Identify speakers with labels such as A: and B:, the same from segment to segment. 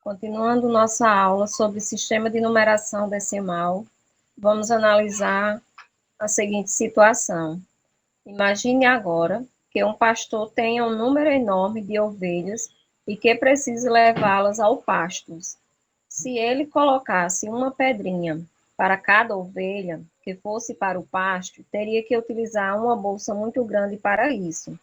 A: Continuando nossa aula sobre sistema de numeração decimal, vamos analisar a seguinte situação. Imagine agora que um pastor tenha um número enorme de ovelhas e que precise levá-las ao pasto. Se ele colocasse uma pedrinha para cada ovelha que fosse para o pasto, teria que utilizar uma bolsa muito grande para isso.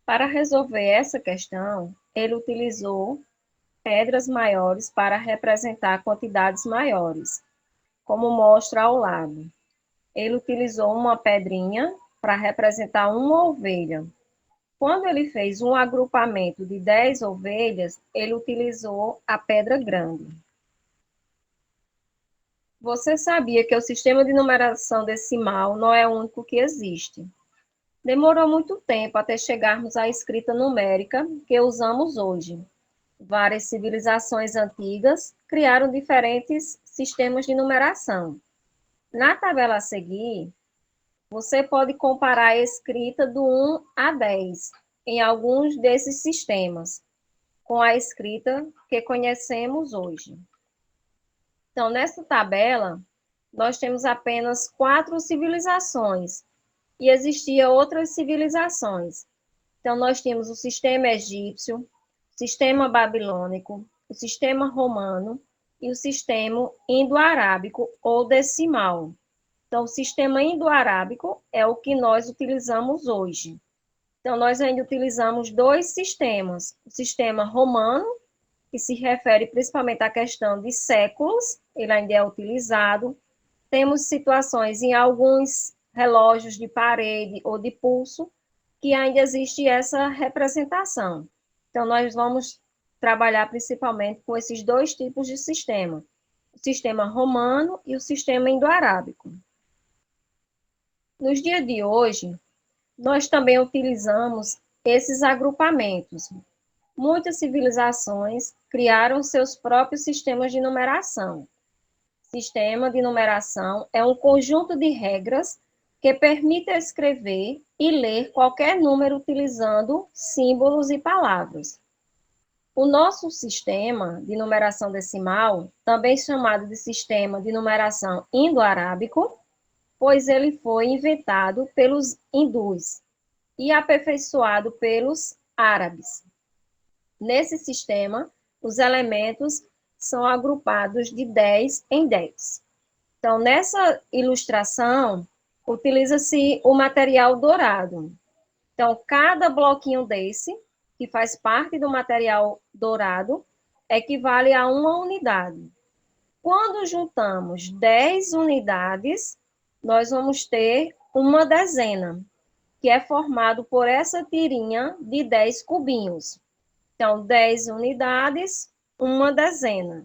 A: Para resolver essa questão, ele utilizou pedras maiores para representar quantidades maiores, como mostra ao lado. Ele utilizou uma pedrinha para representar uma ovelha. Quando ele fez um agrupamento de 10 ovelhas, ele utilizou a pedra grande. Você sabia que o sistema de numeração decimal não é o único que existe? Demorou muito tempo até chegarmos à escrita numérica que usamos hoje. Várias civilizações antigas criaram diferentes sistemas de numeração. Na tabela a seguir, você pode comparar a escrita do 1 a 10 em alguns desses sistemas com a escrita que conhecemos hoje. Então, nessa tabela, nós temos apenas 4 civilizações e existiam outras civilizações. Então, nós temos o sistema egípcio, o sistema babilônico, o sistema romano e o sistema indo-arábico ou decimal. Então, o sistema indo-arábico é o que nós utilizamos hoje. Então, nós ainda utilizamos 2 sistemas. O sistema romano, que se refere principalmente à questão de séculos, ele ainda é utilizado. Temos situações em alguns relógios de parede ou de pulso, que ainda existe essa representação. Então, nós vamos trabalhar principalmente com esses 2 tipos de sistema, o sistema romano e o sistema indo-arábico. Nos dias de hoje, nós também utilizamos esses agrupamentos. Muitas civilizações criaram seus próprios sistemas de numeração. Sistema de numeração é um conjunto de regras que permite escrever e ler qualquer número utilizando símbolos e palavras. O nosso sistema de numeração decimal, também chamado de sistema de numeração indo-arábico, pois ele foi inventado pelos hindus e aperfeiçoado pelos árabes. Nesse sistema, os elementos são agrupados de 10 em 10. Então, nessa ilustração, utiliza-se o material dourado. Então, cada bloquinho desse, que faz parte do material dourado, equivale a uma unidade. Quando juntamos 10 unidades, nós vamos ter uma dezena, que é formado por essa tirinha de 10 cubinhos. Então, 10 unidades, uma dezena.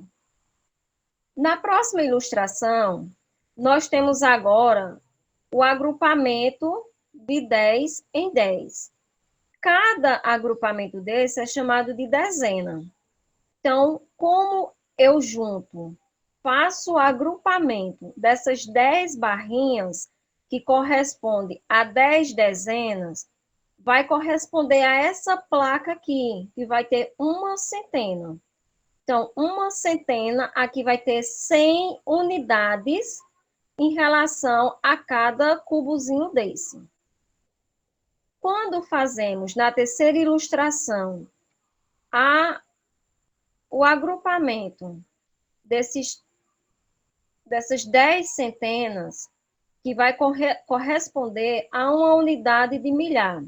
A: Na próxima ilustração, nós temos agora o agrupamento de 10 em 10. Cada agrupamento desse é chamado de dezena. Então, como eu junto, faço o agrupamento dessas 10 barrinhas, que corresponde a 10 dezenas, vai corresponder a essa placa aqui, que vai ter uma centena. Então, uma centena aqui vai ter 100 unidades em relação a cada cubozinho desse. Quando fazemos na terceira ilustração o agrupamento dessas 10 centenas, que vai corresponder a uma unidade de milhar.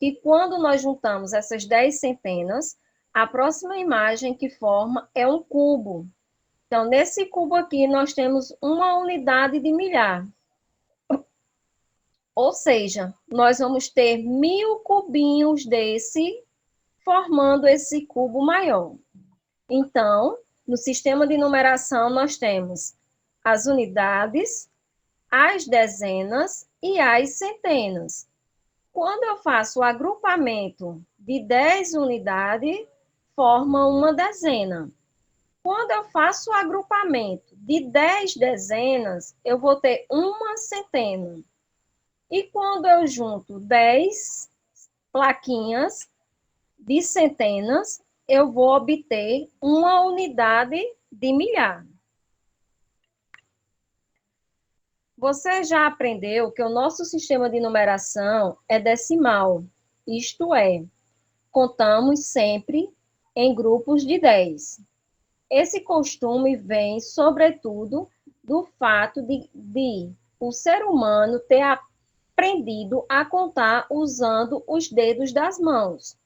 A: E quando nós juntamos essas 10 centenas, a próxima imagem que forma é um cubo. Então, nesse cubo aqui, nós temos uma unidade de milhar. Ou seja, nós vamos ter 1000 cubinhos desse, formando esse cubo maior. Então, no sistema de numeração, nós temos as unidades, as dezenas e as centenas. Quando eu faço o agrupamento de 10 unidades, forma uma dezena. Quando eu faço o agrupamento de 10 dezenas, eu vou ter uma centena. E quando eu junto 10 plaquinhas de centenas, eu vou obter uma unidade de milhar. Você já aprendeu que o nosso sistema de numeração é decimal, isto é, contamos sempre em grupos de 10. Esse costume vem, sobretudo, do fato de o ser humano ter aprendido a contar usando os dedos das mãos.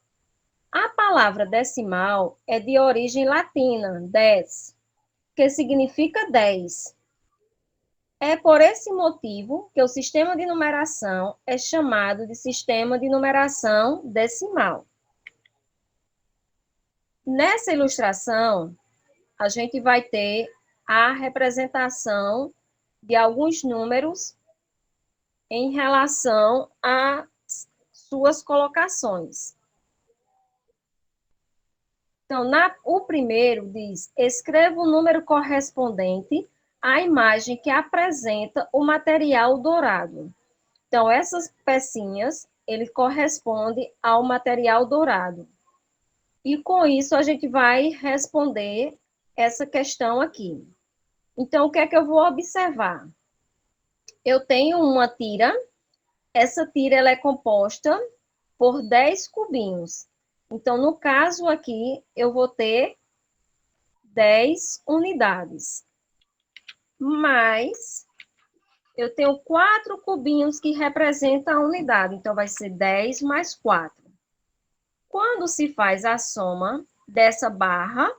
A: A palavra decimal é de origem latina, des, que significa 10. É por esse motivo que o sistema de numeração é chamado de sistema de numeração decimal. Nessa ilustração, a gente vai ter a representação de alguns números em relação às suas colocações. Então, o primeiro diz: escreva o número correspondente à imagem que apresenta o material dourado. Então, essas pecinhas, ele corresponde ao material dourado. E com isso, a gente vai responder essa questão aqui. Então, o que é que eu vou observar? Eu tenho uma tira. Essa tira ela é composta por 10 cubinhos. Então, no caso aqui, eu vou ter 10 unidades. Mas eu tenho 4 cubinhos que representam a unidade. Então, vai ser 10 mais 4. Quando se faz a soma dessa barra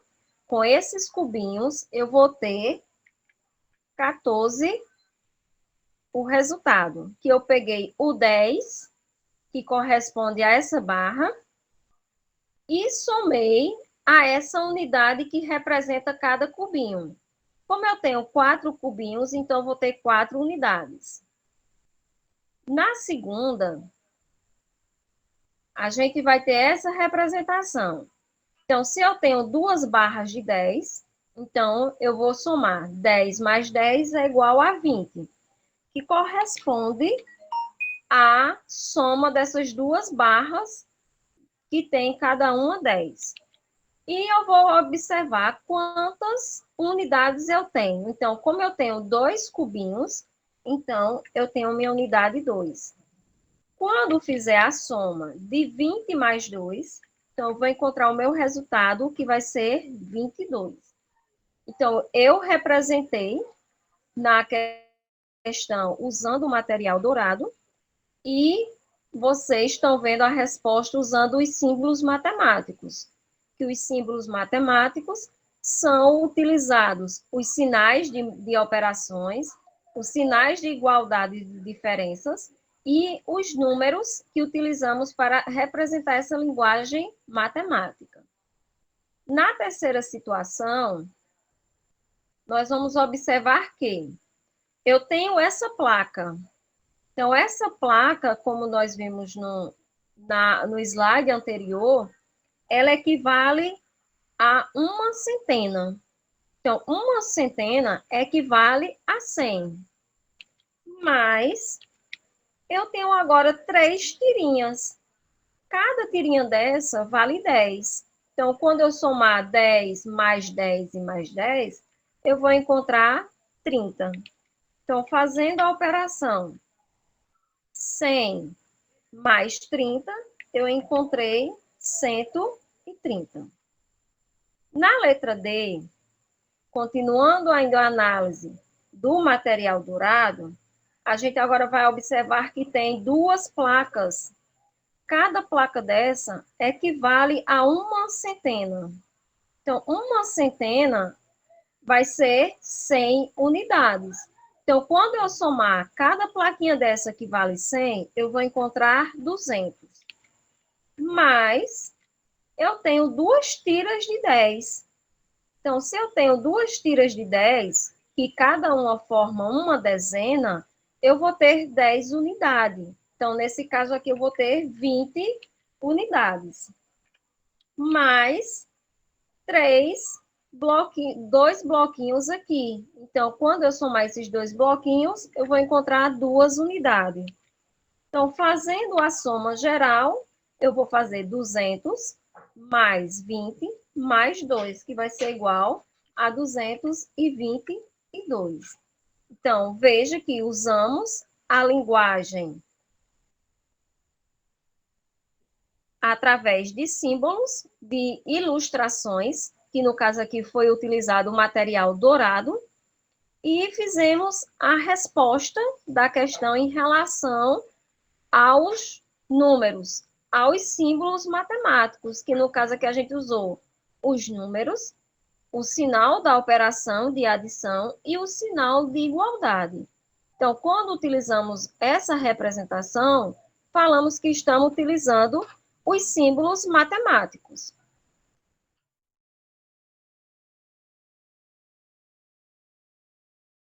A: com esses cubinhos, eu vou ter 14 o resultado. Que eu peguei o 10, que corresponde a essa barra, e somei a essa unidade que representa cada cubinho. Como eu tenho 4 cubinhos, então eu vou ter 4 unidades. Na segunda, a gente vai ter essa representação. Então, se eu tenho 2 barras de 10, então eu vou somar 10 mais 10 é igual a 20, que corresponde à soma dessas 2 barras que tem cada uma 10. E eu vou observar quantas unidades eu tenho. Então, como eu tenho 2 cubinhos, então eu tenho minha unidade 2. Quando fizer a soma de 20 mais 2, então eu vou encontrar o meu resultado, que vai ser 22. Então, eu representei na questão usando o material dourado e vocês estão vendo a resposta usando os símbolos matemáticos. Que os símbolos matemáticos são utilizados os sinais de operações, os sinais de igualdade e de diferenças e os números que utilizamos para representar essa linguagem matemática. Na terceira situação, nós vamos observar que eu tenho essa placa. Então, essa placa, como nós vimos no slide anterior, ela equivale a uma centena. Então, uma centena equivale a 100. Mas eu tenho agora 3 tirinhas. Cada tirinha dessa vale 10. Então, quando eu somar 10 mais 10 e mais 10, eu vou encontrar 30. Então, fazendo a operação 100 mais 30, eu encontrei 130. Na letra D, continuando ainda a análise do material dourado, a gente agora vai observar que tem 2 placas. Cada placa dessa equivale a uma centena. Então, uma centena vai ser 100 unidades. Então, quando eu somar cada plaquinha dessa que vale 100, eu vou encontrar 200. Mas eu tenho 2 tiras de 10. Então, se eu tenho 2 tiras de 10, que cada uma forma uma dezena, eu vou ter 10 unidades. Então, nesse caso aqui, eu vou ter 20 unidades. Mais 2 bloquinhos aqui. Então, quando eu somar esses 2 bloquinhos, eu vou encontrar 2 unidades. Então, fazendo a soma geral, eu vou fazer 200 mais 20, mais 2, que vai ser igual a 222. Então, veja que usamos a linguagem através de símbolos, de ilustrações, que no caso aqui foi utilizado o material dourado, e fizemos a resposta da questão em relação aos números, aos símbolos matemáticos, que no caso aqui a gente usou os números, o sinal da operação de adição e o sinal de igualdade. Então, quando utilizamos essa representação, falamos que estamos utilizando os símbolos matemáticos.